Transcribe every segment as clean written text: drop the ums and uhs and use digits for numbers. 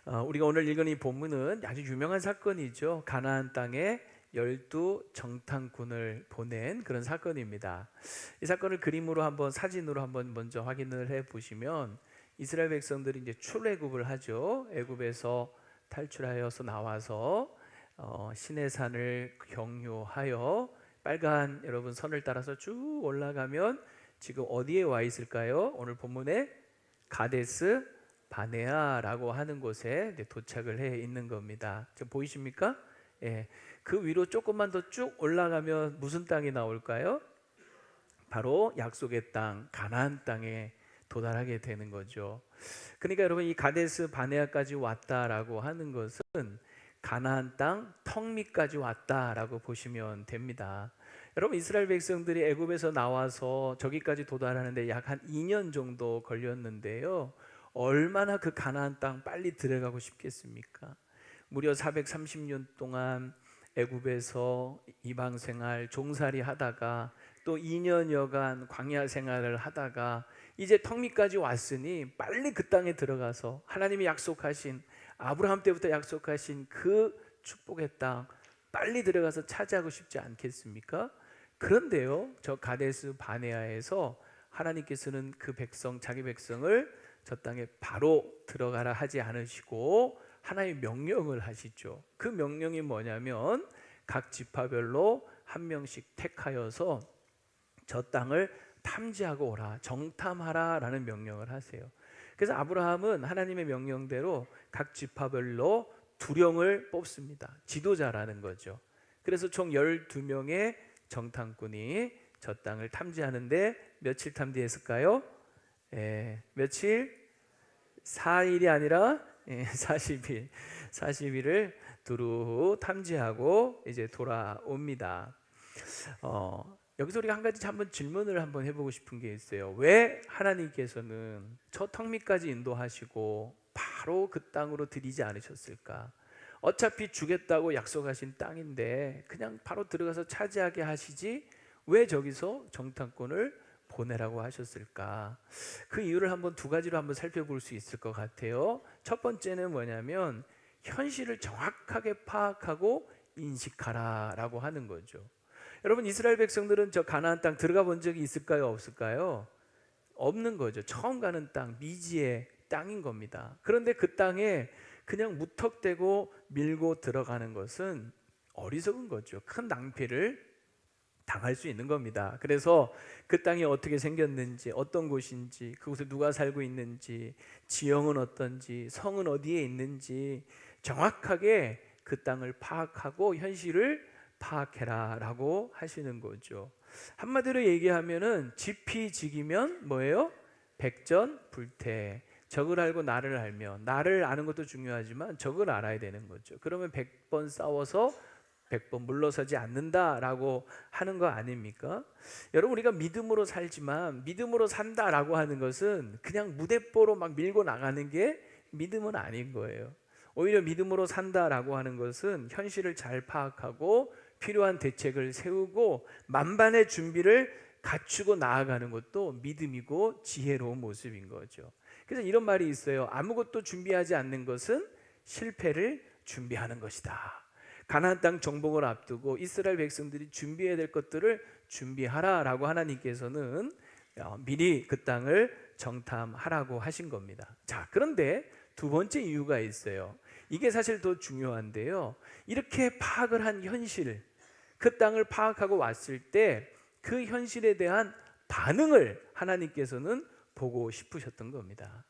우리가 오늘 읽은 이 본문은 아주 유명한 사건이죠. 가나안 땅에 12정탐꾼을 보낸 그런 사건입니다. 이 사건을 그림으로 한번 사진으로 한번 먼저 확인을 해 보시면 이스라엘 백성들이 이제 출애굽을 하죠. 애굽에서 탈출하여서 나와서 시내산을 경유하여 빨간 여러분 선을 따라서 쭉 올라가면 지금 어디에 와 있을까요? 오늘 본문에 가데스 바네아라고 하는 곳에 도착을 해 있는 겁니다. 지금 보이십니까? 예, 그 위로 조금만 더 쭉 올라가면 무슨 땅이 나올까요? 바로 약속의 땅, 가나안 땅에 도달하게 되는 거죠. 그러니까 여러분 이 가데스 바네아까지 왔다라고 하는 것은 가나안 땅 턱 밑까지 왔다라고 보시면 됩니다. 여러분 이스라엘 백성들이 애굽에서 나와서 저기까지 도달하는데 약 한 2년 정도 걸렸는데요. 얼마나 그 가나안 땅 빨리 들어가고 싶겠습니까? 무려 430년 동안 애굽에서 이방 생활, 종살이 하다가 또 2년여간 광야 생활을 하다가 이제 턱 밑까지 왔으니 빨리 그 땅에 들어가서 하나님이 약속하신 아브라함 때부터 약속하신 그 축복의 땅 빨리 들어가서 차지하고 싶지 않겠습니까? 그런데요, 저 가데스 바네아에서 하나님께서는 그 백성, 자기 백성을 저 땅에 바로 들어가라 하지 않으시고 하나님의 명령을 하시죠. 그 명령이 뭐냐면 각 지파별로 한 명씩 택하여서 저 땅을 탐지하고 오라, 정탐하라 라는 명령을 하세요. 그래서 아브라함은 하나님의 명령대로 각 지파별로 두령을 뽑습니다. 지도자라는 거죠. 그래서 총 12명의 정탐꾼이 저 땅을 탐지하는데 며칠 탐지했을까요? 며칠? 4일이 아니라 40일 40일을 두루 탐지하고 이제 돌아옵니다. 여기서 우리가 한 가지 한번 질문을 한번 해보고 싶은 게 있어요. 왜 하나님께서는 저 턱 밑까지 인도하시고 바로 그 땅으로 들이지 않으셨을까? 어차피 주겠다고 약속하신 땅인데 그냥 바로 들어가서 차지하게 하시지 왜 저기서 정탐꾼을 보내라고 하셨을까? 그 이유를 한번 두 가지로 한번 살펴볼 수 있을 것 같아요. 첫 번째는 뭐냐면 현실을 정확하게 파악하고 인식하라라고 하는 거죠. 여러분 이스라엘 백성들은 저 가나안 땅 들어가 본 적이 있을까요? 없을까요? 없는 거죠. 처음 가는 땅, 미지의 땅인 겁니다. 그런데 그 땅에 그냥 무턱대고 밀고 들어가는 것은 어리석은 거죠. 큰 낭패를 당할 수 있는 겁니다. 그래서 그 땅이 어떻게 생겼는지, 어떤 곳인지, 그곳에 누가 살고 있는지, 지형은 어떤지, 성은 어디에 있는지 정확하게 그 땅을 파악하고 현실을 파악해라 라고 하시는 거죠. 한마디로 얘기하면은 지피지기면 뭐예요? 백전불태. 적을 알고 나를 알면, 나를 아는 것도 중요하지만 적을 알아야 되는 거죠. 그러면 100번 싸워서 100번 물러서지 않는다라고 하는 거 아닙니까? 여러분 우리가 믿음으로 살지만 믿음으로 산다라고 하는 것은 그냥 무대뽀로 막 밀고 나가는 게 믿음은 아닌 거예요. 오히려 믿음으로 산다라고 하는 것은 현실을 잘 파악하고 필요한 대책을 세우고 만반의 준비를 갖추고 나아가는 것도 믿음이고 지혜로운 모습인 거죠. 그래서 이런 말이 있어요. 아무것도 준비하지 않는 것은 실패를 준비하는 것이다. 가나안 땅 정복을 앞두고 이스라엘 백성들이 준비해야 될 것들을 준비하라라고 하나님께서는 미리 그 땅을 정탐하라고 하신 겁니다. 자, 그런데 두 번째 이유가 있어요. 이게 사실 더 중요한데요. 이렇게 파악을 한 현실, 그 땅을 파악하고 왔을 때 그 현실에 대한 반응을 하나님께서는 보고 싶으셨던 겁니다.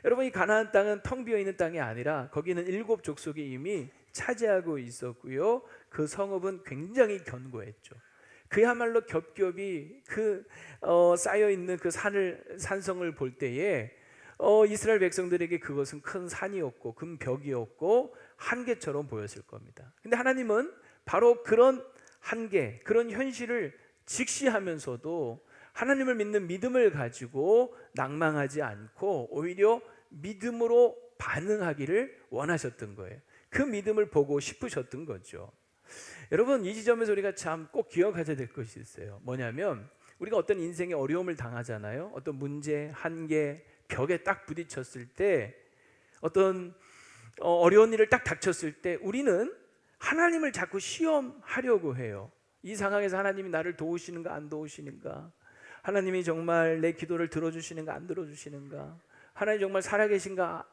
여러분 이 가나안 땅은 텅 비어 있는 땅이 아니라 거기는 7 족속이 이미 차지하고 있었고요. 그 성읍은 굉장히 견고했죠. 그야말로 겹겹이 쌓여 있는 그 산성을 볼 때에 이스라엘 백성들에게 그것은 큰 산이었고 큰 벽이었고 한계처럼 보였을 겁니다. 근데 하나님은 바로 그런 한계, 그런 현실을 직시하면서도 하나님을 믿는 믿음을 가지고 낭망하지 않고 오히려 믿음으로 반응하기를 원하셨던 거예요. 그 믿음을 보고 싶으셨던 거죠. 여러분 이 지점에서 우리가 참 꼭 기억하셔야 될 것이 있어요. 뭐냐면 우리가 어떤 인생의 어려움을 당하잖아요. 어떤 문제, 한계, 벽에 딱 부딪혔을 때 어떤 어려운 일을 딱 닥쳤을 때 우리는 하나님을 자꾸 시험하려고 해요. 이 상황에서 하나님이 나를 도우시는가 안 도우시는가, 하나님이 정말 내 기도를 들어주시는가 안 들어주시는가, 하나님 정말 살아계신가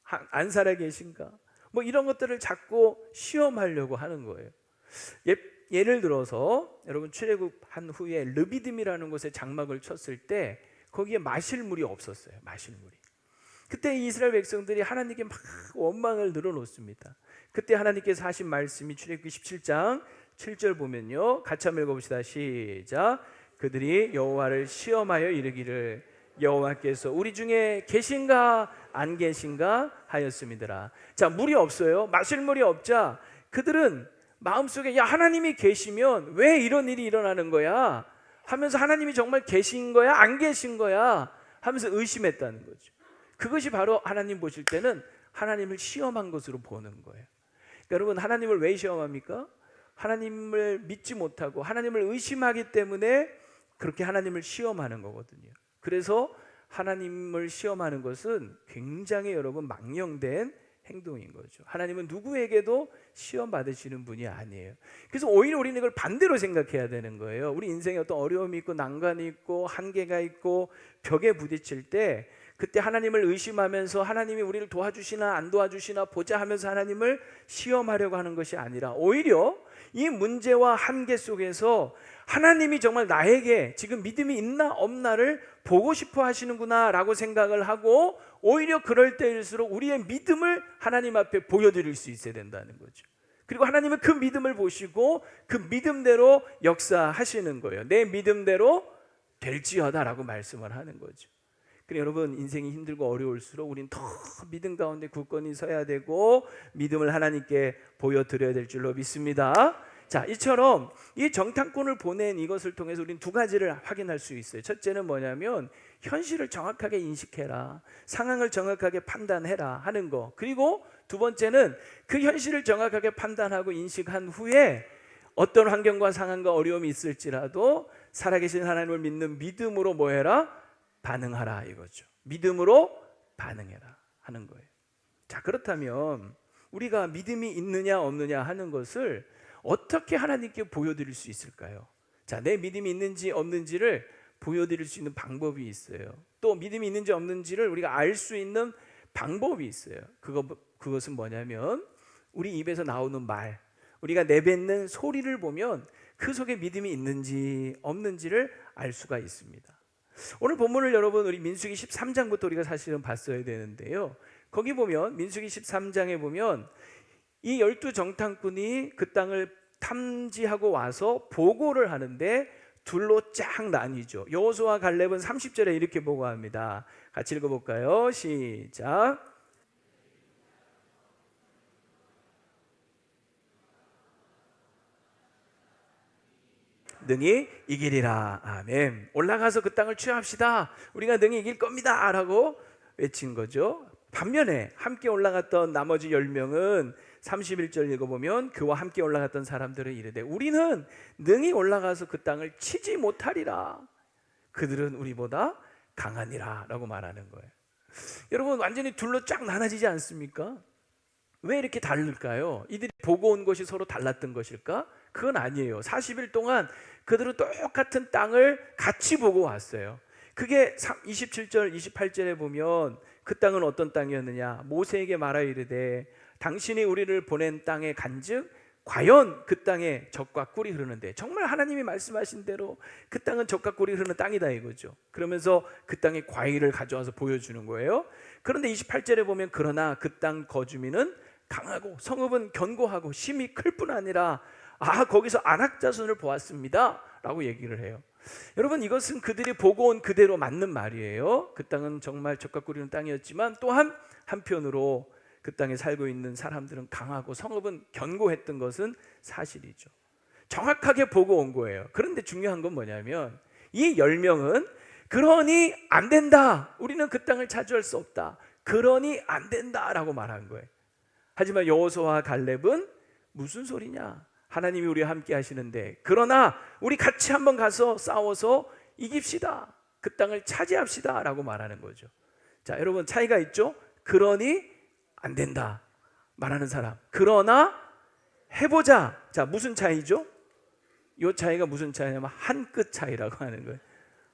안 살아계신가, 뭐 이런 것들을 자꾸 시험하려고 하는 거예요. 예를 들어서 여러분, 출애굽한 후에 르비딤이라는 곳에 장막을 쳤을 때 거기에 마실 물이 없었어요. 마실 물이. 그때 이스라엘 백성들이 하나님께 막 원망을 늘어놓습니다. 그때 하나님께서 하신 말씀이 출애굽기 17장 7절 보면요, 같이 한번 읽어봅시다. 시작. 그들이 여호와를 시험하여 이르기를 여호와께서 우리 중에 계신가 안 계신가 하였음이더라. 자, 물이 없어요. 마실 물이 없자 그들은 마음속에, 야, 하나님이 계시면 왜 이런 일이 일어나는 거야 하면서, 하나님이 정말 계신 거야 안 계신 거야 하면서 의심했다는 거죠. 그것이 바로 하나님 보실 때는 하나님을 시험한 것으로 보는 거예요. 그러니까 여러분, 하나님을 왜 시험합니까? 하나님을 믿지 못하고 하나님을 의심하기 때문에 그렇게 하나님을 시험하는 거거든요. 그래서 하나님을 시험하는 것은 굉장히 여러분 망령된 행동인 거죠. 하나님은 누구에게도 시험 받으시는 분이 아니에요. 그래서 오히려 우리는 이걸 반대로 생각해야 되는 거예요. 우리 인생에 어떤 어려움이 있고 난관이 있고 한계가 있고 벽에 부딪힐 때, 그때 하나님을 의심하면서 하나님이 우리를 도와주시나 안 도와주시나 보자 하면서 하나님을 시험하려고 하는 것이 아니라, 오히려 이 문제와 한계 속에서 하나님이 정말 나에게 지금 믿음이 있나 없나를 보고 싶어 하시는구나 라고 생각을 하고, 오히려 그럴 때일수록 우리의 믿음을 하나님 앞에 보여드릴 수 있어야 된다는 거죠. 그리고 하나님은 그 믿음을 보시고 그 믿음대로 역사하시는 거예요. 내 믿음대로 될지어다 라고 말씀을 하는 거죠. 그래, 여러분, 인생이 힘들고 어려울수록 우리는 더 믿음 가운데 굳건히 서야 되고 믿음을 하나님께 보여드려야 될 줄로 믿습니다. 자, 이처럼 이 정탐꾼을 보낸 이것을 통해서 우리는 두 가지를 확인할 수 있어요. 첫째는 뭐냐면, 현실을 정확하게 인식해라, 상황을 정확하게 판단해라 하는 거. 그리고 두 번째는 그 현실을 정확하게 판단하고 인식한 후에 어떤 환경과 상황과 어려움이 있을지라도 살아계신 하나님을 믿는 믿음으로 뭐해라? 반응하라 이거죠. 믿음으로 반응해라 하는 거예요. 자, 그렇다면 우리가 믿음이 있느냐 없느냐 하는 것을 어떻게 하나님께 보여드릴 수 있을까요? 자, 내 믿음이 있는지 없는지를 보여드릴 수 있는 방법이 있어요. 또 믿음이 있는지 없는지를 우리가 알 수 있는 방법이 있어요. 그것은 뭐냐면, 우리 입에서 나오는 말, 우리가 내뱉는 소리를 보면 그 속에 믿음이 있는지 없는지를 알 수가 있습니다. 오늘 본문을 여러분, 우리 민수기 13장부터 우리가 사실은 봤어야 되는데요, 거기 보면 민수기 13장에 보면 이 12 정탐꾼이 그 땅을 탐지하고 와서 보고를 하는데 둘로 쫙 나뉘죠. 여호수아와 갈렙은 30절에 이렇게 보고합니다. 같이 읽어볼까요? 시작. 능히 이기리라. 아멘. 올라가서 그 땅을 취합시다. 우리가 능히 이길 겁니다 라고 외친 거죠. 반면에 함께 올라갔던 나머지 10명은 31절 읽어보면, 그와 함께 올라갔던 사람들은 이르되 우리는 능히 올라가서 그 땅을 치지 못하리라. 그들은 우리보다 강하니라 라고 말하는 거예요. 여러분, 완전히 둘로 쫙 나눠지지 않습니까? 왜 이렇게 다를까요? 이들이 보고 온 것이 서로 달랐던 것일까? 그건 아니에요. 40일 동안 그들은 똑같은 땅을 같이 보고 왔어요. 그게 27절 28절에 보면 그 땅은 어떤 땅이었느냐, 모세에게 말하여 이르되 당신이 우리를 보낸 땅에 간즉 과연 그 땅에 젖과 꿀이 흐르는데, 정말 하나님이 말씀하신 대로 그 땅은 젖과 꿀이 흐르는 땅이다 이거죠. 그러면서 그 땅의 과일을 가져와서 보여주는 거예요. 그런데 28절에 보면, 그러나 그 땅 거주민은 강하고 성읍은 견고하고 심히 클 뿐 아니라 거기서 안악 자손을 보았습니다 라고 얘기를 해요. 여러분, 이것은 그들이 보고 온 그대로 맞는 말이에요. 그 땅은 정말 젖과 꿀이는 땅이었지만 또한 한편으로 그 땅에 살고 있는 사람들은 강하고 성읍은 견고했던 것은 사실이죠. 정확하게 보고 온 거예요. 그런데 중요한 건 뭐냐면, 이 10명은 그러니 안 된다, 우리는 그 땅을 차지할 수 없다, 그러니 안 된다 라고 말한 거예요. 하지만 여호수아와 갈렙은 무슨 소리냐, 하나님이 우리와 함께 하시는데, 그러나 우리 같이 한번 가서 싸워서 이깁시다, 그 땅을 차지합시다 라고 말하는 거죠. 자, 여러분, 차이가 있죠? 그러니 안 된다, 말하는 사람. 그러나 해보자. 자, 무슨 차이죠? 이 차이가 무슨 차이냐면 한 끗 차이라고 하는 거예요.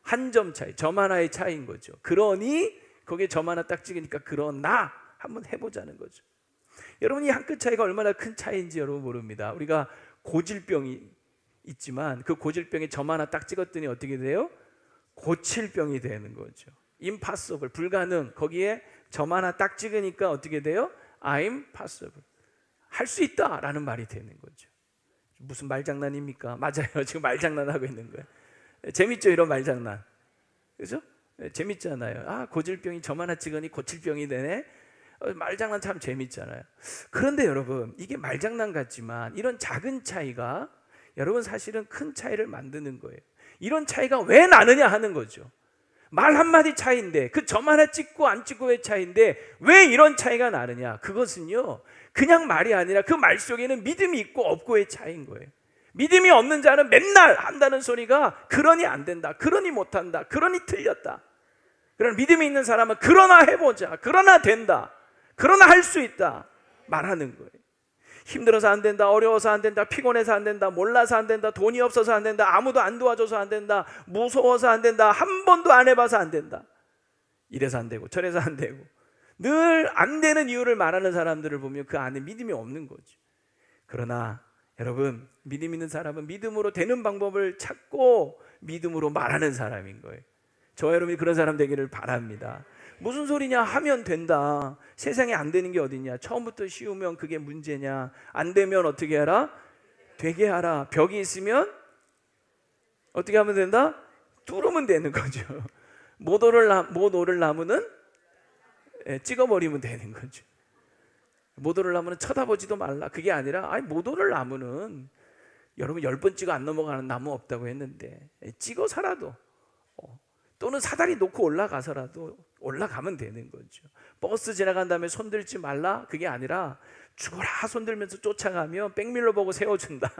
한 점 차이, 점 하나의 차이인 거죠. 그러니 거기에 점 하나 딱 찍으니까 그러나 한번 해보자는 거죠. 여러분, 이 한 끗 차이가 얼마나 큰 차이인지 여러분 모릅니다. 우리가 고질병이 있지만 그 고질병에 점 하나 딱 찍었더니 어떻게 돼요? 고칠병이 되는 거죠. impossible, 불가능. 거기에 점 하나 딱 찍으니까 어떻게 돼요? I'm possible, 할 수 있다라는 말이 되는 거죠. 무슨 말장난입니까? 맞아요. 지금 말장난하고 있는 거예요. 재밌죠, 이런 말장난. 그죠? 재밌잖아요. 아, 고질병이 점 하나 찍으니 고칠병이 되네. 말장난 참 재밌잖아요. 그런데 여러분, 이게 말장난 같지만 이런 작은 차이가 여러분 사실은 큰 차이를 만드는 거예요. 이런 차이가 왜 나느냐 하는 거죠. 말 한마디 차이인데, 그 점 하나 찍고 안 찍고의 차이인데 왜 이런 차이가 나느냐? 그것은요, 그냥 말이 아니라 그 말 속에는 믿음이 있고 없고의 차이인 거예요. 믿음이 없는 자는 맨날 한다는 소리가 그러니 안 된다, 그러니 못한다, 그러니 틀렸다. 그러나 믿음이 있는 사람은 그러나 해보자, 그러나 된다, 그러나 할 수 있다 말하는 거예요. 힘들어서 안 된다, 어려워서 안 된다, 피곤해서 안 된다, 몰라서 안 된다, 돈이 없어서 안 된다, 아무도 안 도와줘서 안 된다, 무서워서 안 된다, 한 번도 안 해봐서 안 된다, 이래서 안 되고 저래서 안 되고 늘 안 되는 이유를 말하는 사람들을 보면 그 안에 믿음이 없는 거죠. 그러나 여러분, 믿음 있는 사람은 믿음으로 되는 방법을 찾고 믿음으로 말하는 사람인 거예요. 저와 여러분이 그런 사람 되기를 바랍니다. 무슨 소리냐, 하면 된다. 세상에 안 되는 게 어딨냐. 처음부터 쉬우면 그게 문제냐. 안 되면 어떻게 하라? 되게 하라. 벽이 있으면 어떻게 하면 된다? 뚫으면 되는 거죠. 못 오를 나무는 찍어버리면 되는 거죠. 못 오를 나무는 쳐다보지도 말라. 그게 아니라, 아니, 못 오를 나무는 여러분 10번 찍어 안 넘어가는 나무 없다고 했는데 찍어서라도, 또는 사다리 놓고 올라가서라도 올라가면 되는 거죠. 버스 지나간 다음에 손들지 말라, 그게 아니라 죽어라 손들면서 쫓아가면 백밀러 보고 세워준다.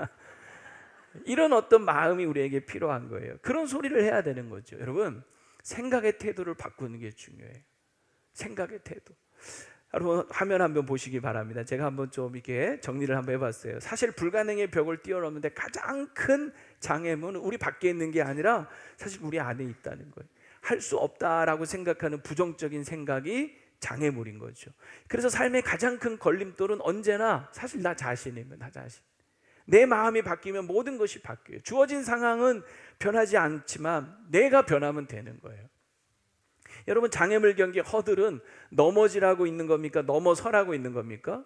이런 어떤 마음이 우리에게 필요한 거예요. 그런 소리를 해야 되는 거죠. 여러분, 생각의 태도를 바꾸는 게 중요해요. 생각의 태도. 여러분, 화면 한번 보시기 바랍니다. 제가 한번 좀 이렇게 정리를 한번 해봤어요. 사실 불가능의 벽을 뛰어넘는데 가장 큰 장애물은 우리 밖에 있는 게 아니라 사실 우리 안에 있다는 거예요. 할 수 없다라고 생각하는 부정적인 생각이 장애물인 거죠. 그래서 삶의 가장 큰 걸림돌은 언제나 사실 나 자신이면, 나 자신. 내 마음이 바뀌면 모든 것이 바뀌어요. 주어진 상황은 변하지 않지만 내가 변하면 되는 거예요. 여러분, 장애물 경기 허들은 넘어지라고 있는 겁니까? 넘어서라고 있는 겁니까?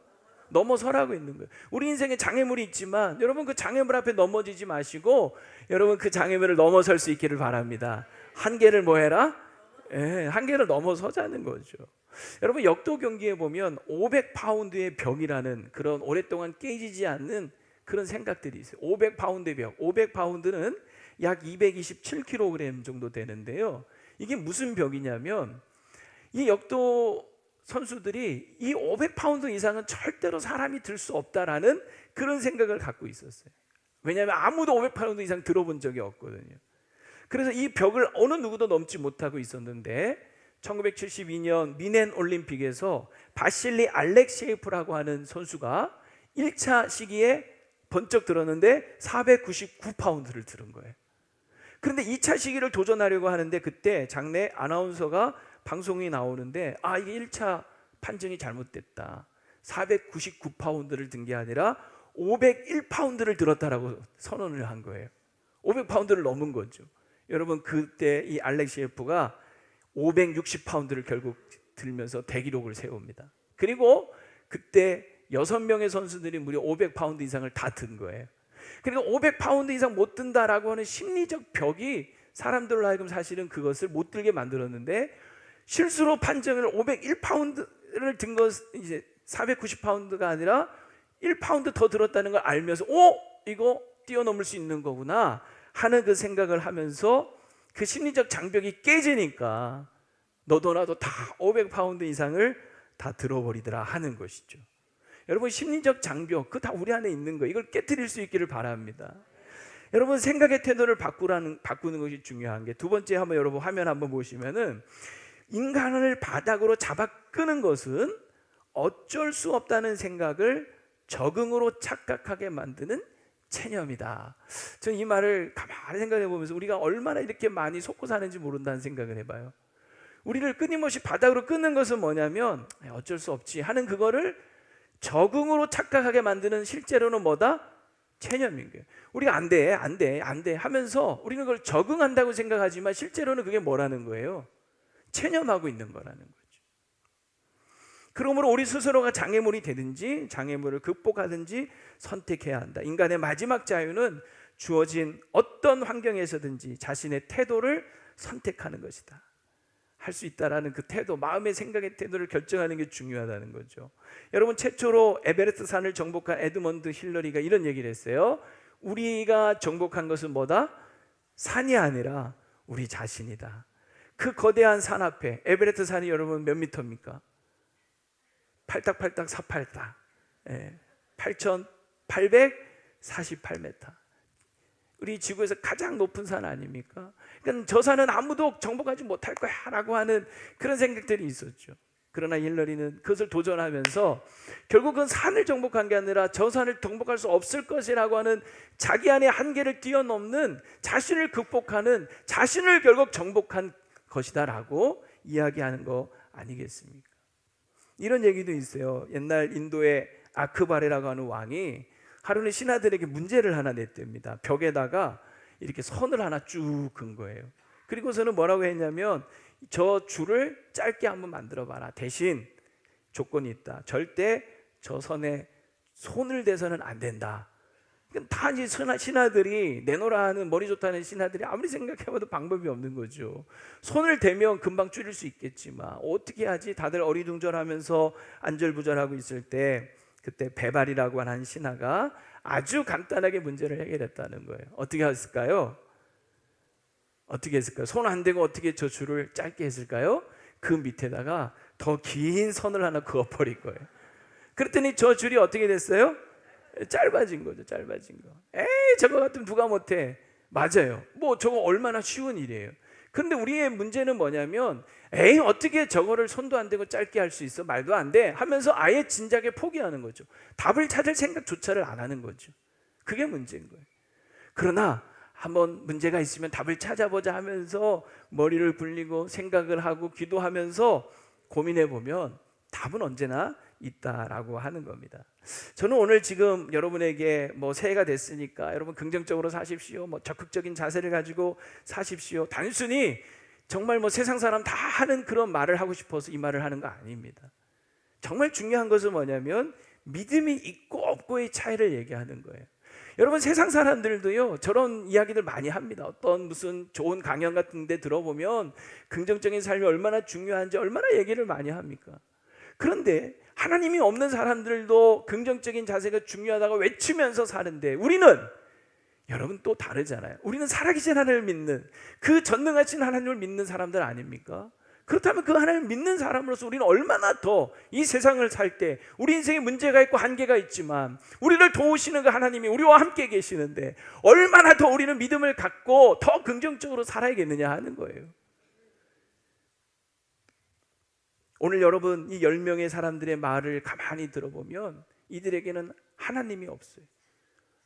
넘어서라고 있는 거예요. 우리 인생에 장애물이 있지만 여러분, 그 장애물 앞에 넘어지지 마시고 여러분, 그 장애물을 넘어설 수 있기를 바랍니다. 한계를 뭐 해라? 한계를 넘어서자는 거죠. 여러분, 역도 경기에 보면 500파운드의 벽이라는 그런 오랫동안 깨지지 않는 그런 생각들이 있어요. 500파운드의 벽. 500파운드는 약 227kg 정도 되는데요. 이게 무슨 벽이냐면, 이 역도 선수들이 이 500파운드 이상은 절대로 사람이 들 수 없다라는 그런 생각을 갖고 있었어요. 왜냐하면 아무도 500파운드 이상 들어본 적이 없거든요. 그래서 이 벽을 어느 누구도 넘지 못하고 있었는데 1972년 미넨 올림픽에서 바실리 알렉시에프라고 하는 선수가 1차 시기에 번쩍 들었는데 499파운드를 들은 거예요. 그런데 2차 시기를 도전하려고 하는데 그때 장내 아나운서가 방송이 나오는데, 아, 이게 1차 판정이 잘못됐다. 499파운드를 든 게 아니라 501파운드를 들었다라고 선언을 한 거예요. 500파운드를 넘은 거죠. 여러분, 그때 이 알렉시에프가 560파운드를 결국 들면서 대기록을 세웁니다. 그리고 그때 6명의 선수들이 무려 500파운드 이상을 다 든 거예요. 그리고 500파운드 이상 못 든다라고 하는 심리적 벽이 사람들로 하여금 사실은 그것을 못 들게 만들었는데, 실수로 판정을 501파운드를 든 것, 이제 490파운드가 아니라 1파운드 더 들었다는 걸 알면서, 이거 뛰어넘을 수 있는 거구나 하는 그 생각을 하면서 그 심리적 장벽이 깨지니까 너도 나도 다 500파운드 이상을 다 들어버리더라 하는 것이죠. 여러분, 심리적 장벽, 그거 다 우리 안에 있는 거예요. 이걸 깨트릴 수 있기를 바랍니다. 여러분, 생각의 태도를 바꾸는 것이 중요한 게, 두 번째, 한번 여러분 화면 한번 보시면은, 인간을 바닥으로 잡아 끄는 것은 어쩔 수 없다는 생각을 적응으로 착각하게 만드는 체념이다. 저는 이 말을 가만히 생각해 보면서 우리가 얼마나 이렇게 많이 속고 사는지 모른다는 생각을 해봐요. 우리를 끊임없이 바닥으로 끊는 것은 뭐냐면 어쩔 수 없지 하는 그거를 적응으로 착각하게 만드는, 실제로는 뭐다? 체념인 거예요. 우리가 안 돼 하면서 우리는 그걸 적응한다고 생각하지만 실제로는 그게 뭐라는 거예요? 체념하고 있는 거라는 거죠. 그러므로 우리 스스로가 장애물이 되든지 장애물을 극복하든지 선택해야 한다. 인간의 마지막 자유는 주어진 어떤 환경에서든지 자신의 태도를 선택하는 것이다. 할 수 있다라는 그 태도, 마음의 생각의 태도를 결정하는 게 중요하다는 거죠. 여러분, 최초로 에베레스트 산을 정복한 에드먼드 힐러리가 이런 얘기를 했어요. 우리가 정복한 것은 뭐다? 산이 아니라 우리 자신이다. 그 거대한 산 앞에, 에베레스트 산이 여러분 몇 미터입니까? 팔딱팔딱 사팔딱, 8,848m. 우리 지구에서 가장 높은 산 아닙니까? 그러니까 저 산은 아무도 정복하지 못할 거야 라고 하는 그런 생각들이 있었죠. 그러나 힐러리는 그것을 도전하면서 결국은 산을 정복한 게 아니라 저 산을 정복할 수 없을 것이라고 하는 자기 안의 한계를 뛰어넘는, 자신을 극복하는, 자신을 결국 정복한 것이다 라고 이야기하는 거 아니겠습니까? 이런 얘기도 있어요. 옛날 인도의 아크바레라고 하는 왕이 하루는 신하들에게 문제를 하나 냈답니다. 벽에다가 이렇게 선을 하나 쭉 그은 거예요. 그리고서는 뭐라고 했냐면 저 줄을 짧게 한번 만들어 봐라. 대신 조건이 있다. 절대 저 선에 손을 대서는 안 된다. 다 이제 신하들이 내놓으라 하는, 머리 좋다는 신하들이 아무리 생각해봐도 방법이 없는 거죠. 손을 대면 금방 줄일 수 있겠지만 어떻게 하지? 다들 어리둥절하면서 안절부절하고 있을 때 그때 베발이라고 하는 신하가 아주 간단하게 문제를 해결했다는 거예요. 어떻게 했을까요? 손 안 대고 어떻게 저 줄을 짧게 했을까요? 그 밑에다가 더 긴 선을 하나 그어버린 거예요. 그랬더니 저 줄이 어떻게 됐어요? 짧아진 거죠. 에이, 저거 같으면 누가 못해. 맞아요. 뭐 저거 얼마나 쉬운 일이에요. 그런데 우리의 문제는 뭐냐면 에이, 어떻게 저거를 손도 안 대고 짧게 할 수 있어? 말도 안 돼 하면서 아예 진작에 포기하는 거죠. 답을 찾을 생각조차를 안 하는 거죠. 그게 문제인 거예요. 그러나 한번 문제가 있으면 답을 찾아보자 하면서 머리를 굴리고 생각을 하고 기도하면서 고민해 보면 답은 언제나 있다라고 하는 겁니다. 저는 오늘 지금 여러분에게 뭐 새해가 됐으니까 여러분 긍정적으로 사십시오, 뭐 적극적인 자세를 가지고 사십시오, 단순히 정말 뭐 세상 사람 다 하는 그런 말을 하고 싶어서 이 말을 하는 거 아닙니다. 정말 중요한 것은 뭐냐면 믿음이 있고 없고의 차이를 얘기하는 거예요. 여러분, 세상 사람들도요 저런 이야기들 많이 합니다. 어떤 무슨 좋은 강연 같은 데 들어보면 긍정적인 삶이 얼마나 중요한지 얼마나 얘기를 많이 합니까? 그런데 하나님이 없는 사람들도 긍정적인 자세가 중요하다고 외치면서 사는데 우리는, 여러분 또 다르잖아요. 우리는 살아계신 하나님을 믿는, 그 전능하신 하나님을 믿는 사람들 아닙니까? 그렇다면 그 하나님을 믿는 사람으로서 우리는 얼마나 더 이 세상을 살 때 우리 인생에 문제가 있고 한계가 있지만 우리를 도우시는 그 하나님이 우리와 함께 계시는데 얼마나 더 우리는 믿음을 갖고 더 긍정적으로 살아야겠느냐 하는 거예요. 오늘 여러분 이 10명의 사람들의 말을 가만히 들어보면 이들에게는 하나님이 없어요.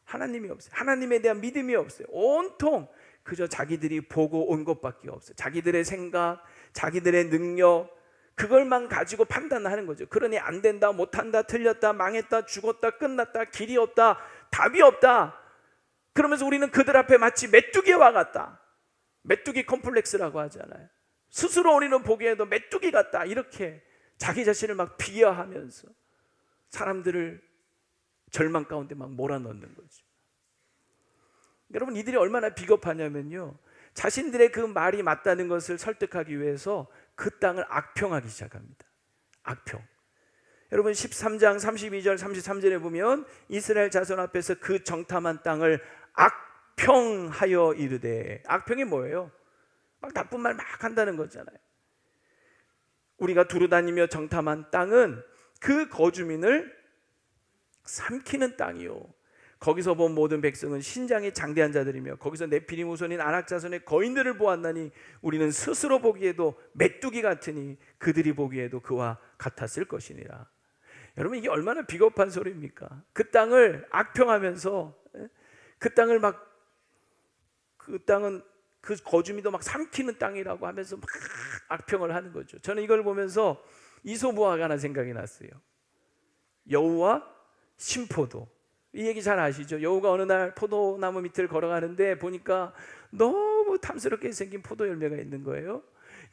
하나님에 대한 믿음이 없어요. 온통 그저 자기들이 보고 온 것밖에 없어요. 자기들의 생각, 자기들의 능력, 그걸만 가지고 판단하는 거죠. 그러니 안 된다, 못한다, 틀렸다, 망했다, 죽었다, 끝났다, 길이 없다, 답이 없다. 그러면서 우리는 그들 앞에 마치 메뚜기와 같다. 메뚜기 컴플렉스라고 하잖아요. 스스로 우리는 보기에도 메뚜기 같다, 이렇게 자기 자신을 막 비하하면서 사람들을 절망 가운데 막 몰아넣는 거죠. 여러분, 이들이 얼마나 비겁하냐면요, 자신들의 그 말이 맞다는 것을 설득하기 위해서 그 땅을 악평하기 시작합니다. 악평. 여러분 13장 32절 33절에 보면 이스라엘 자손 앞에서 그 정탐한 땅을 악평하여 이르되, 악평이 뭐예요? 막 나쁜 말 막 한다는 거잖아요. 우리가 두루다니며 정탐한 땅은 그 거주민을 삼키는 땅이요, 거기서 본 모든 백성은 신장이 장대한 자들이며 거기서 네피림 후손인 아낙 자손의 거인들을 보았나니 우리는 스스로 보기에도 메뚜기 같으니 그들이 보기에도 그와 같았을 것이니라. 여러분 이게 얼마나 비겁한 소리입니까? 그 땅을 악평하면서 그 땅을 막 그 땅은 그 거주민도 막 삼키는 땅이라고 하면서 막 악평을 하는 거죠. 저는 이걸 보면서 이솝우화가 하나 생각이 났어요. 여우와 신포도. 이 얘기 잘 아시죠? 여우가 어느 날 포도나무 밑을 걸어가는데 보니까 너무 탐스럽게 생긴 포도 열매가 있는 거예요.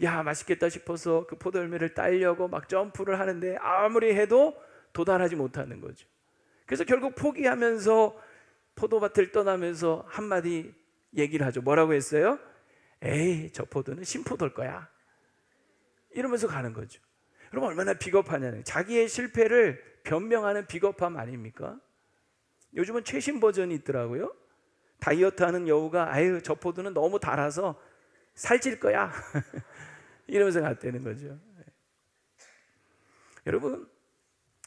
야, 맛있겠다 싶어서 그 포도 열매를 따려고 막 점프를 하는데 아무리 해도 도달하지 못하는 거죠. 그래서 결국 포기하면서 포도밭을 떠나면서 한마디 얘기를 하죠. 뭐라고 했어요? 에이, 저 포도는 신포도일 거야. 이러면서 가는 거죠. 여러분 얼마나 비겁하냐는, 자기의 실패를 변명하는 비겁함 아닙니까? 요즘은 최신 버전이 있더라고요. 다이어트하는 여우가 아유, 저 포도는 너무 달아서 살찔 거야. 이러면서 갔다는 거죠. 여러분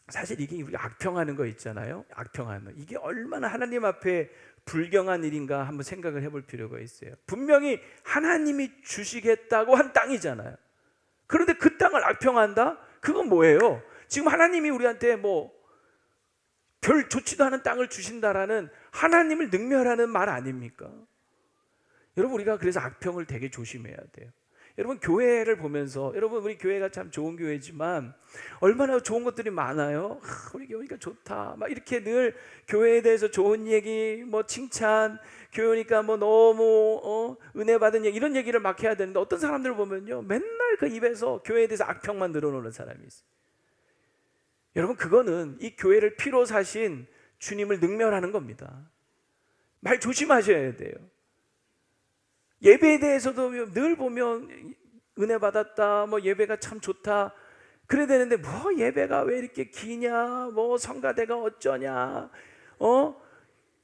사실 이게 우리가 악평하는 거 있잖아요. 악평하는 거. 이게 얼마나 하나님 앞에 불경한 일인가 한번 생각을 해볼 필요가 있어요. 분명히 하나님이 주시겠다고 한 땅이잖아요. 그런데 그 땅을 악평한다? 그건 뭐예요? 지금 하나님이 우리한테 뭐 별 좋지도 않은 땅을 주신다라는 하나님을 능멸하는 말 아닙니까? 여러분 우리가 그래서 악평을 되게 조심해야 돼요. 여러분 교회를 보면서, 여러분 우리 교회가 참 좋은 교회지만 얼마나 좋은 것들이 많아요. 우리 교회니까 좋다 막 이렇게 늘 교회에 대해서 좋은 얘기, 뭐 칭찬, 교회니까 뭐 너무 은혜 받은 얘기, 이런 얘기를 막 해야 되는데 어떤 사람들을 보면요 맨날 그 입에서 교회에 대해서 악평만 늘어놓는 사람이 있어요. 여러분 그거는 이 교회를 피로 사신 주님을 능멸하는 겁니다. 말 조심하셔야 돼요. 예배에 대해서도 늘 보면 은혜 받았다, 뭐 예배가 참 좋다 그래야 되는데 뭐 예배가 왜 이렇게 기냐, 뭐 성가대가 어쩌냐,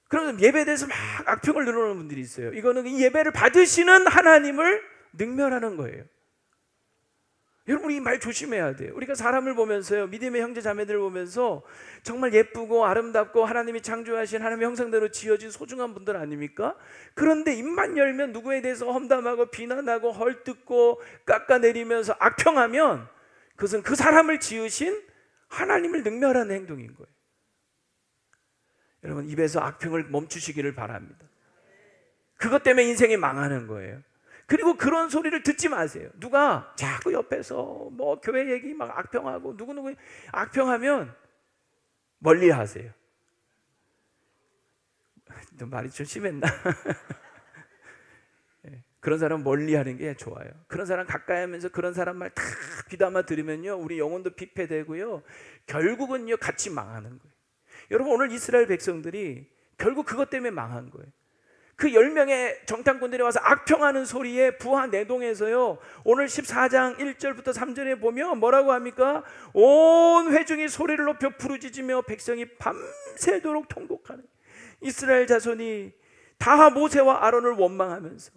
그러면 예배에 대해서 막 악평을 늘어놓는 분들이 있어요. 이거는 이 예배를 받으시는 하나님을 능멸하는 거예요. 여러분 이 말 조심해야 돼요. 우리가 사람을 보면서요, 믿음의 형제 자매들을 보면서 정말 예쁘고 아름답고 하나님이 창조하신 하나님의 형상대로 지어진 소중한 분들 아닙니까? 그런데 입만 열면 누구에 대해서 험담하고 비난하고 헐뜯고 깎아내리면서 악평하면 그것은 그 사람을 지으신 하나님을 능멸하는 행동인 거예요. 여러분 입에서 악평을 멈추시기를 바랍니다. 그것 때문에 인생이 망하는 거예요. 그리고 그런 소리를 듣지 마세요. 누가 자꾸 옆에서 뭐 교회 얘기 막 악평하고 누구누구 악평하면 멀리 하세요. 말이 좀 심했나? 그런 사람 멀리 하는 게 좋아요. 그런 사람 가까이 하면서 그런 사람 말 다 귀담아 들으면요 우리 영혼도 피폐되고요 결국은요 같이 망하는 거예요. 여러분 오늘 이스라엘 백성들이 결국 그것 때문에 망한 거예요. 그 10명의 정탐꾼들이 와서 악평하는 소리에 부하 내동에서요 오늘 14장 1절부터 3절에 보면 뭐라고 합니까? 온 회중이 소리를 높여 부르짖으며 백성이 밤새도록 통곡하는, 이스라엘 자손이 다 모세와 아론을 원망하면서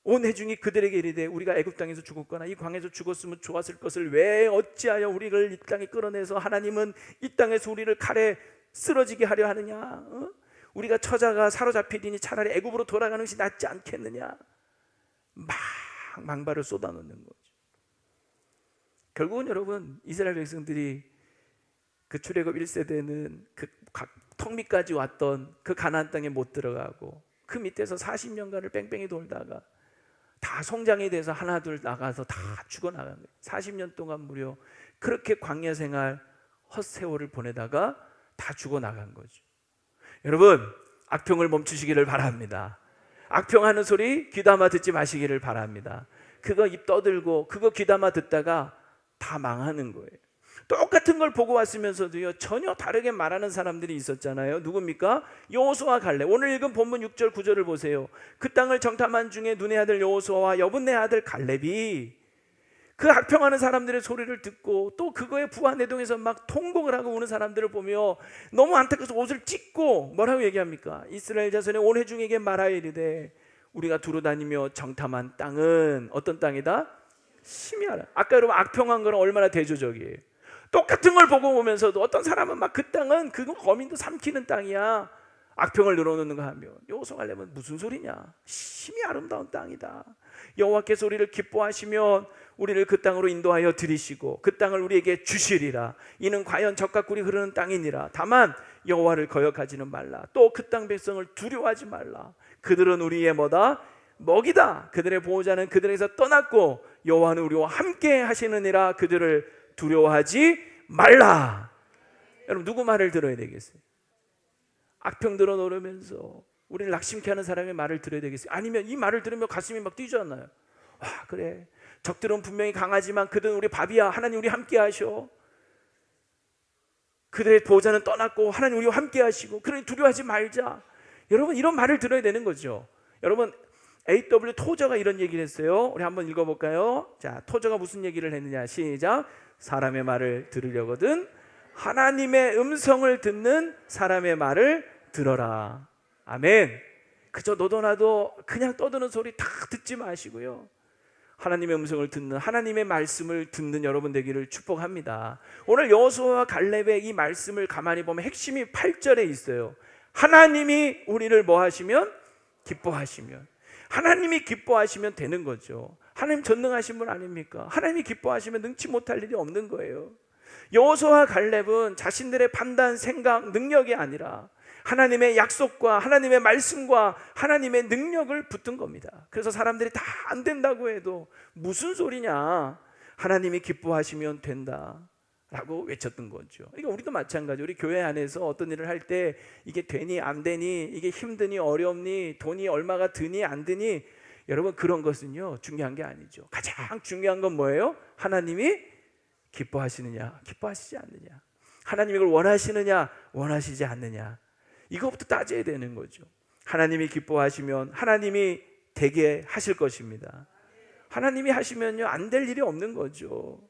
온 회중이 그들에게 이르되 우리가 애굽 땅에서 죽었거나 이 광에서 죽었으면 좋았을 것을 왜 어찌하여 우리를 이 땅에 끌어내서 하나님은 이 땅에서 우리를 칼에 쓰러지게 하려 하느냐? 우리가 처자가 사로잡히리니 차라리 애굽으로 돌아가는 것이 낫지 않겠느냐? 막 망발을 쏟아놓는 거죠. 결국은 여러분 이스라엘 백성들이 그 출애굽 1세대는 그 턱밑까지 왔던 그 가나안 땅에 못 들어가고 그 밑에서 40년간을 뺑뺑이 돌다가 다 성장이 돼서 하나둘 나가서 다 죽어나간 거예요. 40년 동안 무려 그렇게 광야 생활 헛세월을 보내다가 다 죽어나간 거죠. 여러분 악평을 멈추시기를 바랍니다. 악평하는 소리 귀담아 듣지 마시기를 바랍니다. 그거 입 떠들고 그거 귀담아 듣다가 다 망하는 거예요. 똑같은 걸 보고 왔으면서도요 전혀 다르게 말하는 사람들이 있었잖아요. 누굽니까? 여호수아 갈렙. 오늘 읽은 본문 6절 9절을 보세요. 그 땅을 정탐한 중에 눈의 아들 여호수아와 여분네 아들 갈렙이 그 악평하는 사람들의 소리를 듣고 또 그거에 부하내동에서 막 통곡을 하고 우는 사람들을 보며 너무 안타까워서 옷을 찢고 뭐라고 얘기합니까? 이스라엘 자손의 온 회중에게 말하여 이르되 우리가 두루 다니며 정탐한 땅은 어떤 땅이다? 심야라. 아까 여러분 악평한 거는 얼마나 대조적이에요. 똑같은 걸 보고 보면서도 어떤 사람은 막 그 땅은 그거 거민도 삼키는 땅이야 악평을 늘어놓는가 하면 여호수아 갈렙은 무슨 소리냐? 심히 아름다운 땅이다. 여호와께서 우리를 기뻐하시면 우리를 그 땅으로 인도하여 들이시고 그 땅을 우리에게 주시리라. 이는 과연 젖과 꿀이 흐르는 땅이니라. 다만 여호와를 거역하지는 말라. 또 그 땅 백성을 두려워하지 말라. 그들은 우리의 뭐다? 먹이다. 그들의 보호자는 그들에게서 떠났고 여호와는 우리와 함께 하시느니라. 그들을 두려워하지 말라. 여러분, 누구 말을 들어야 되겠어요? 악평 들어 놓으면서 우리를 낙심케 하는 사람의 말을 들어야 되겠어요? 아니면 이 말을 들으면 가슴이 막 뛰지 않나요? 와, 그래, 적들은 분명히 강하지만 그들은 우리 밥이야. 하나님 우리 함께 하셔. 그들의 보호자는 떠났고 하나님 우리와 함께 하시고 그러니 두려워하지 말자. 여러분, 이런 말을 들어야 되는 거죠. 여러분, A.W. 토저가 이런 얘기를 했어요. 우리 한번 읽어볼까요? 자, 토저가 무슨 얘기를 했느냐? 시작. 사람의 말을 들으려거든 하나님의 음성을 듣는 사람의 말을 들어라. 아멘. 그저 너도나도 그냥 떠드는 소리 다 듣지 마시고요, 하나님의 음성을 듣는, 하나님의 말씀을 듣는 여러분 되기를 축복합니다. 오늘 여호수아와 갈렙의 이 말씀을 가만히 보면 핵심이 8절에 있어요. 하나님이 우리를 뭐 하시면? 기뻐하시면. 하나님이 기뻐하시면 되는 거죠. 하나님 전능하신 분 아닙니까? 하나님이 기뻐하시면 능치 못할 일이 없는 거예요. 여호수아와 갈렙은 자신들의 판단, 생각, 능력이 아니라 하나님의 약속과 하나님의 말씀과 하나님의 능력을 붙든 겁니다. 그래서 사람들이 다 안 된다고 해도 무슨 소리냐, 하나님이 기뻐하시면 된다 라고 외쳤던 거죠. 그러니까 우리도 마찬가지. 우리 교회 안에서 어떤 일을 할 때 이게 되니 안 되니, 이게 힘드니 어렵니, 돈이 얼마가 드니 안 드니, 여러분 그런 것은요 중요한 게 아니죠. 가장 중요한 건 뭐예요? 하나님이 기뻐하시느냐 기뻐하시지 않느냐, 하나님이 이걸 원하시느냐 원하시지 않느냐, 이것부터 따져야 되는 거죠. 하나님이 기뻐하시면 하나님이 되게 하실 것입니다. 하나님이 하시면요 안 될 일이 없는 거죠.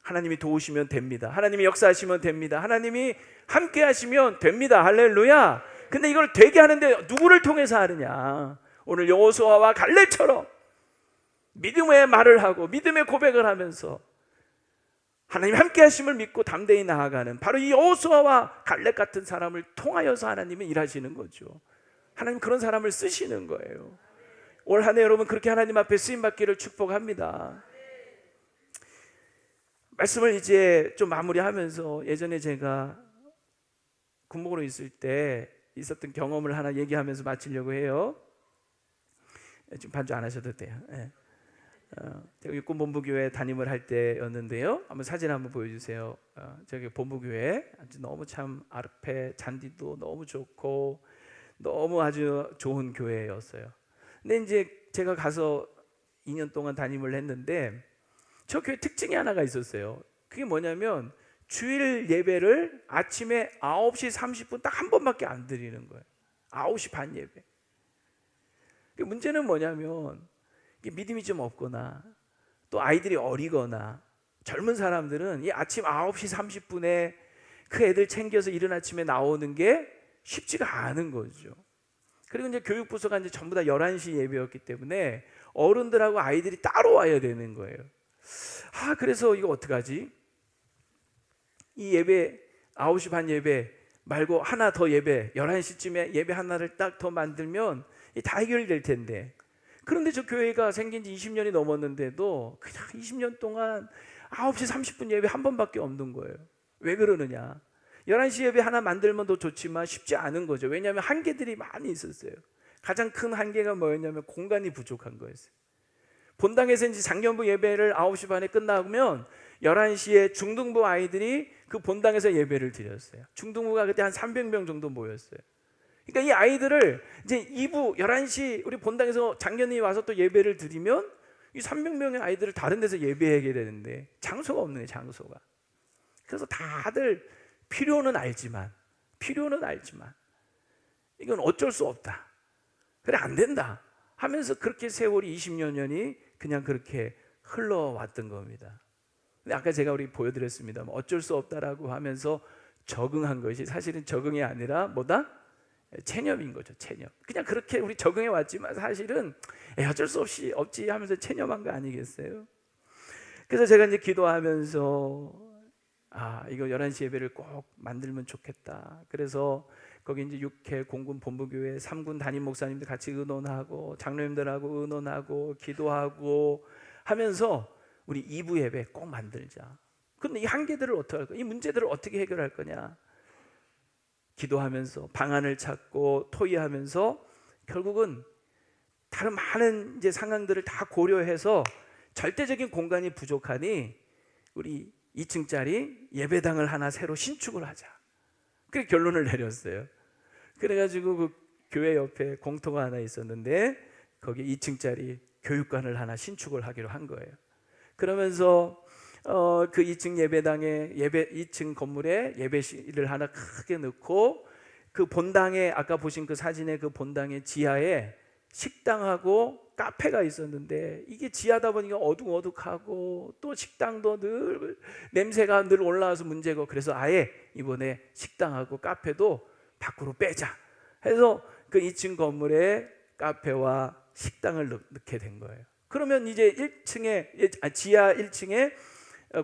하나님이 도우시면 됩니다. 하나님이 역사하시면 됩니다. 하나님이 함께 하시면 됩니다. 할렐루야. 근데 이걸 되게 하는데 누구를 통해서 하느냐? 오늘 여호수아와 갈렙처럼 믿음의 말을 하고 믿음의 고백을 하면서 하나님 함께 하심을 믿고 담대히 나아가는 바로 이 여호수아와 갈렙 같은 사람을 통하여서 하나님은 일하시는 거죠. 하나님 그런 사람을 쓰시는 거예요. 올 한 해 여러분 그렇게 하나님 앞에 쓰임받기를 축복합니다. 말씀을 이제 좀 마무리하면서, 예전에 제가 군목으로 있을 때 있었던 경험을 하나 얘기하면서 마치려고 해요. 지금 반주 안 하셔도 돼요. 제가 육군 본부교회 담임을 할 때였는데요. 한번 사진 한번 보여주세요. 저기 본부교회 아주 너무 참 앞에 잔디도 너무 좋고 너무 아주 좋은 교회였어요. 근데 이제 제가 가서 2년 동안 담임을 했는데 저 교회 특징이 하나가 있었어요. 그게 뭐냐면 주일 예배를 아침에 9시 30분 딱 한 번밖에 안 드리는 거예요. 9시 반 예배. 문제는 뭐냐면 믿음이 좀 없거나 또 아이들이 어리거나 젊은 사람들은 이 아침 9시 30분에 그 애들 챙겨서 이른 아침에 나오는 게 쉽지가 않은 거죠. 그리고 이제 교육부서가 이제 전부 다 11시 예배였기 때문에 어른들하고 아이들이 따로 와야 되는 거예요. 그래서 이거 어떡하지? 이 예배 9시 반 예배 말고 하나 더 예배 11시쯤에 예배 하나를 딱 더 만들면 다 해결될 텐데, 그런데 저 교회가 생긴 지 20년이 넘었는데도 그냥 20년 동안 9시 30분 예배 한 번밖에 없는 거예요. 왜 그러느냐? 11시 예배 하나 만들면 더 좋지만 쉽지 않은 거죠. 왜냐하면 한계들이 많이 있었어요. 가장 큰 한계가 뭐였냐면 공간이 부족한 거였어요. 본당에서 이제 장년부 예배를 9시 반에 끝나면 11시에 중등부 아이들이 그 본당에서 예배를 드렸어요. 중등부가 그때 한 300명 정도 모였어요. 그러니까 이 아이들을 이제 2부 11시 우리 본당에서 장년이 와서 또 예배를 드리면 이 300명의 아이들을 다른 데서 예배하게 되는데 장소가 없는 거예요, 장소가. 그래서 다들 필요는 알지만 이건 어쩔 수 없다, 그래 안 된다 하면서 그렇게 세월이 20여 년이 그냥 그렇게 흘러왔던 겁니다. 근데 아까 제가 우리 보여드렸습니다. 어쩔 수 없다라고 하면서 적응한 것이 사실은 적응이 아니라 뭐다? 체념인 거죠. 체념. 그냥 그렇게 우리 적응해 왔지만 사실은 어쩔 수 없지 하면서 체념한 거 아니겠어요? 그래서 제가 이제 기도하면서 이거 11시 예배를 꼭 만들면 좋겠다. 그래서 거기 이제 6회 공군 본부교회 3군 담임 목사님들 같이 의논하고 장로님들하고 의논하고 기도하고 하면서 우리 2부 예배 꼭 만들자. 근데 이 한계들을 어떻게 할 거야? 이 문제들을 어떻게 해결할 거냐? 기도하면서 방안을 찾고 토의하면서 결국은 다른 많은 이제 상황들을 다 고려해서 절대적인 공간이 부족하니 우리 2층짜리 예배당을 하나 새로 신축을 하자. 그렇게 결론을 내렸어요. 그래가지고 그 교회 옆에 공터가 하나 있었는데 거기 2층짜리 교육관을 하나 신축을 하기로 한 거예요. 그러면서 그 2층 예배당에 2층 건물에 예배실을 하나 크게 넣고 그 본당에 아까 보신 그 사진의 그 본당의 지하에 식당하고 카페가 있었는데 이게 지하다 보니까 어둑어둑하고 또 식당도 늘 냄새가 늘 올라와서 문제고 그래서 아예 이번에 식당하고 카페도 밖으로 빼자 해서 그 2층 건물에 카페와 식당을 넣게 된 거예요. 그러면 이제 1층에 지하 1층에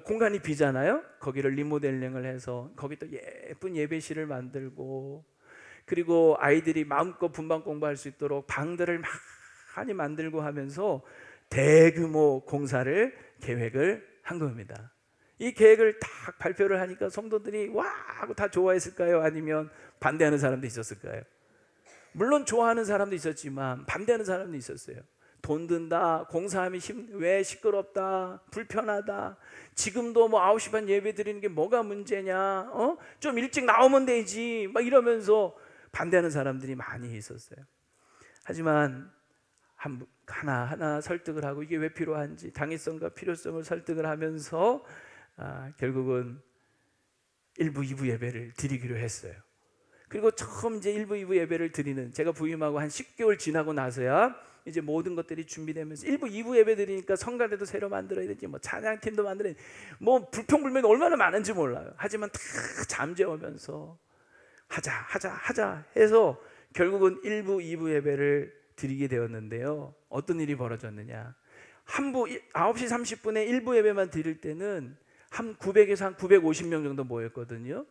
공간이 비잖아요. 거기를 리모델링을 해서 거기 또 예쁜 예배실을 만들고 그리고 아이들이 마음껏 분방 공부할 수 있도록 방들을 많이 만들고 하면서 대규모 공사를 계획을 한 겁니다. 이 계획을 딱 발표를 하니까 성도들이 와 하고 다 좋아했을까요? 아니면 반대하는 사람도 있었을까요? 물론 좋아하는 사람도 있었지만 반대하는 사람도 있었어요. 돈 든다, 공사하면 왜 시끄럽다, 불편하다, 지금도 뭐 9시 반 예배 드리는 게 뭐가 문제냐, 좀 일찍 나오면 되지 막 이러면서 반대하는 사람들이 많이 있었어요. 하지만 하나하나 설득을 하고 이게 왜 필요한지 당위성과 필요성을 설득을 하면서 결국은 1부, 2부 예배를 드리기로 했어요. 그리고 처음 이제 1부, 2부 예배를 드리는 제가 부임하고 한 10개월 지나고 나서야 이제 모든 것들이 준비되면서 1부, 2부 예배 드리니까 성가대도 새로 만들어야 되지 뭐 찬양팀도 만들어야 되지 뭐 불평불만이 얼마나 많은지 몰라요. 하지만 다 잠재우면서 하자 해서 결국은 1부, 2부 예배를 드리게 되었는데요. 어떤 일이 벌어졌느냐? 9시 30분에 1부 예배만 드릴 때는 한 900에서 한 950명 정도 모였거든요.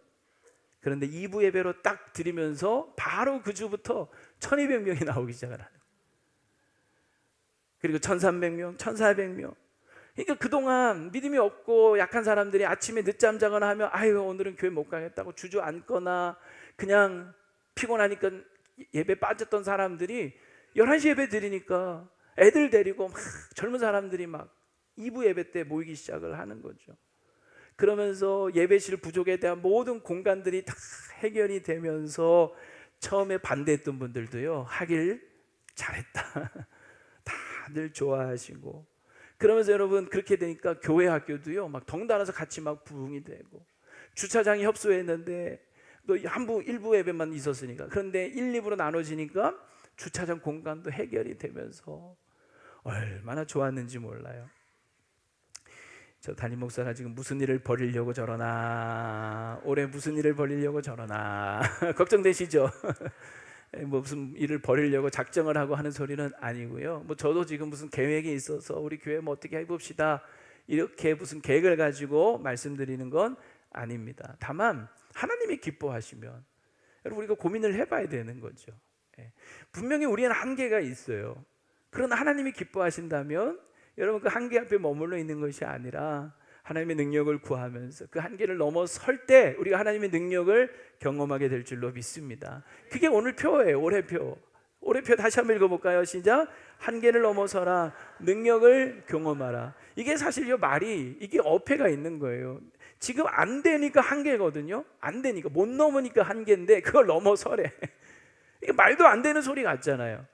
그런데 2부 예배로 딱 드리면서 바로 그 주부터 1200명이 나오기 시작을 하는 거예요. 그리고 1300명, 1400명. 그러니까 그동안 믿음이 없고 약한 사람들이 아침에 늦잠 자거나 하면 아유 오늘은 교회 못 가겠다고 주저앉거나 그냥 피곤하니까 예배 빠졌던 사람들이 11시 예배 드리니까 애들 데리고 막 젊은 사람들이 막 2부 예배 때 모이기 시작을 하는 거죠. 그러면서 예배실 부족에 대한 모든 공간들이 다 해결이 되면서 처음에 반대했던 분들도요 하길 잘했다 다들 좋아하시고 그러면서 여러분 그렇게 되니까 교회 학교도요 막 덩달아서 같이 막 부흥이 되고 주차장이 협소했는데 또 1부 예배만 있었으니까 그런데 1, 2부로 나눠지니까 주차장 공간도 해결이 되면서 얼마나 좋았는지 몰라요. 저 담임 목사가 지금 무슨 일을 벌이려고 저러나 올해 무슨 일을 벌이려고 저러나 걱정되시죠? 뭐 무슨 일을 벌이려고 작정을 하고 하는 소리는 아니고요. 뭐 저도 지금 무슨 계획이 있어서 우리 교회 뭐 어떻게 해봅시다 이렇게 무슨 계획을 가지고 말씀드리는 건 아닙니다. 다만 하나님이 기뻐하시면 여러분 우리가 고민을 해봐야 되는 거죠. 분명히 우리는 한계가 있어요. 그러나 하나님이 기뻐하신다면 여러분 그 한계 앞에 머물러 있는 것이 아니라 하나님의 능력을 구하면서 그 한계를 넘어설 때 우리가 하나님의 능력을 경험하게 될 줄로 믿습니다. 그게 오늘 표예요. 올해표 다시 한번 읽어볼까요? 시작. 한계를 넘어서라 능력을 경험하라. 이게 사실 이 말이 이게 어폐가 있는 거예요. 지금 안 되니까 한계거든요. 안 되니까 못 넘으니까 한계인데 그걸 넘어서래. 이게 말도 안 되는 소리 같잖아요.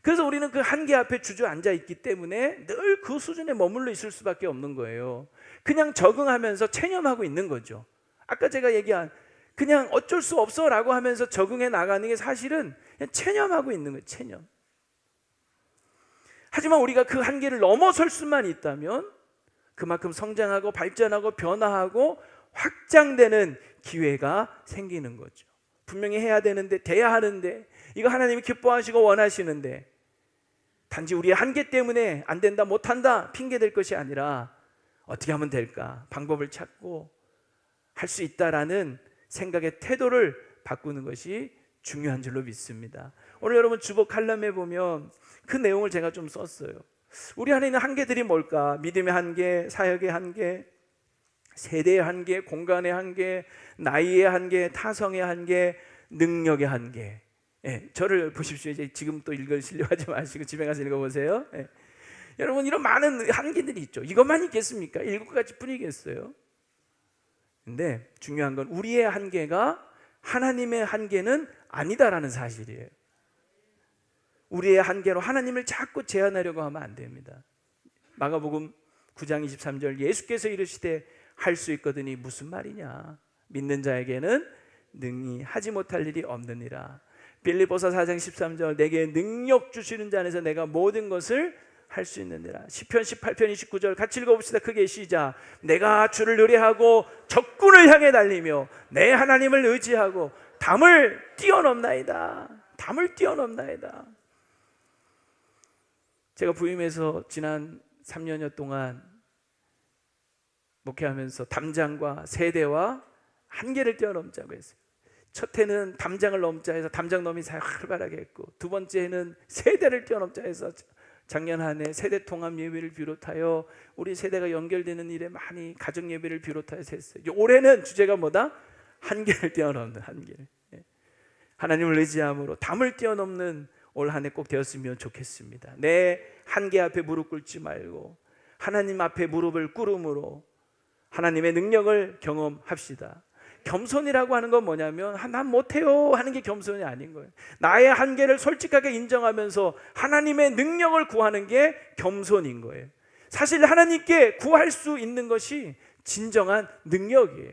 그래서 우리는 그 한계 앞에 주저앉아 있기 때문에 늘 그 수준에 머물러 있을 수밖에 없는 거예요. 그냥 적응하면서 체념하고 있는 거죠. 아까 제가 얘기한 그냥 어쩔 수 없어 라고 하면서 적응해 나가는 게 사실은 그냥 체념하고 있는 거예요. 체념. 하지만 우리가 그 한계를 넘어설 수만 있다면 그만큼 성장하고 발전하고 변화하고 확장되는 기회가 생기는 거죠. 분명히 해야 되는데 돼야 하는데 이거 하나님이 기뻐하시고 원하시는데 단지 우리의 한계 때문에 안 된다 못한다 핑계댈 것이 아니라 어떻게 하면 될까 방법을 찾고 할 수 있다라는 생각의 태도를 바꾸는 것이 중요한 줄로 믿습니다. 오늘 여러분 주보 칼럼에 보면 그 내용을 제가 좀 썼어요. 우리 안에 있는 한계들이 뭘까? 믿음의 한계, 사역의 한계, 세대의 한계, 공간의 한계, 나이의 한계, 타성의 한계, 능력의 한계. 예, 저를 보십시오. 이제 지금 또 읽으시려고 하지 마시고 집에 가서 읽어보세요. 예. 여러분, 이런 많은 한계들이 있죠. 이것만 있겠습니까? 7가지 뿐이겠어요? 근데 중요한 건 우리의 한계가 하나님의 한계는 아니다라는 사실이에요. 우리의 한계로 하나님을 자꾸 제한하려고 하면 안 됩니다. 마가복음 9장 23절, 예수께서 이르시되 할 수 있거든이 무슨 말이냐? 믿는 자에게는 능히 하지 못할 일이 없느니라. 빌립보서 4장 13절, 내게 능력 주시는 자 안에서 내가 모든 것을 할 수 있느니라. 시편 18편 29절 같이 읽어봅시다. 크게 시작. 내가 주를 의뢰하고 적군을 향해 달리며 내 하나님을 의지하고 담을 뛰어넘나이다. 담을 뛰어넘나이다. 제가 부임해서 지난 3년여 동안 목회하면서 담장과 세대와 한계를 뛰어넘자고 했어요. 첫 해는 담장을 넘자 해서 담장 넘이 활발하게 했고, 두 번째는 세대를 뛰어넘자 해서 작년 한 해 세대 통합 예배를 비롯하여 우리 세대가 연결되는 일에 많이 가정 예배를 비롯해서 했어요. 올해는 주제가 뭐다? 한계를 뛰어넘는 한계를. 하나님을 의지함으로 담을 뛰어넘는 올 한 해 꼭 되었으면 좋겠습니다. 내 한계 앞에 무릎 꿇지 말고 하나님 앞에 무릎을 꿇음으로 하나님의 능력을 경험합시다. 겸손이라고 하는 건 뭐냐면 난 못해요 하는 게 겸손이 아닌 거예요. 나의 한계를 솔직하게 인정하면서 하나님의 능력을 구하는 게 겸손인 거예요. 사실 하나님께 구할 수 있는 것이 진정한 능력이에요.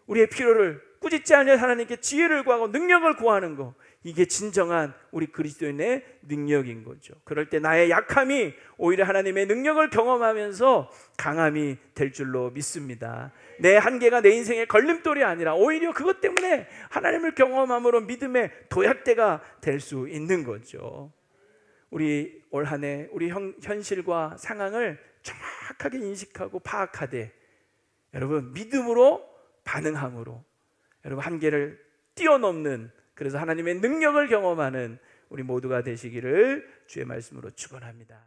우리의 필요를 꾸짖지 않으려 하나님께 지혜를 구하고 능력을 구하는 거, 이게 진정한 우리 그리스도인의 능력인 거죠. 그럴 때 나의 약함이 오히려 하나님의 능력을 경험하면서 강함이 될 줄로 믿습니다. 내 한계가 내 인생의 걸림돌이 아니라 오히려 그것 때문에 하나님을 경험함으로 믿음의 도약대가 될 수 있는 거죠. 우리 올 한 해 우리 현실과 상황을 정확하게 인식하고 파악하되 여러분 믿음으로 반응함으로 여러분 한계를 뛰어넘는, 그래서 하나님의 능력을 경험하는 우리 모두가 되시기를 주의 말씀으로 축원합니다.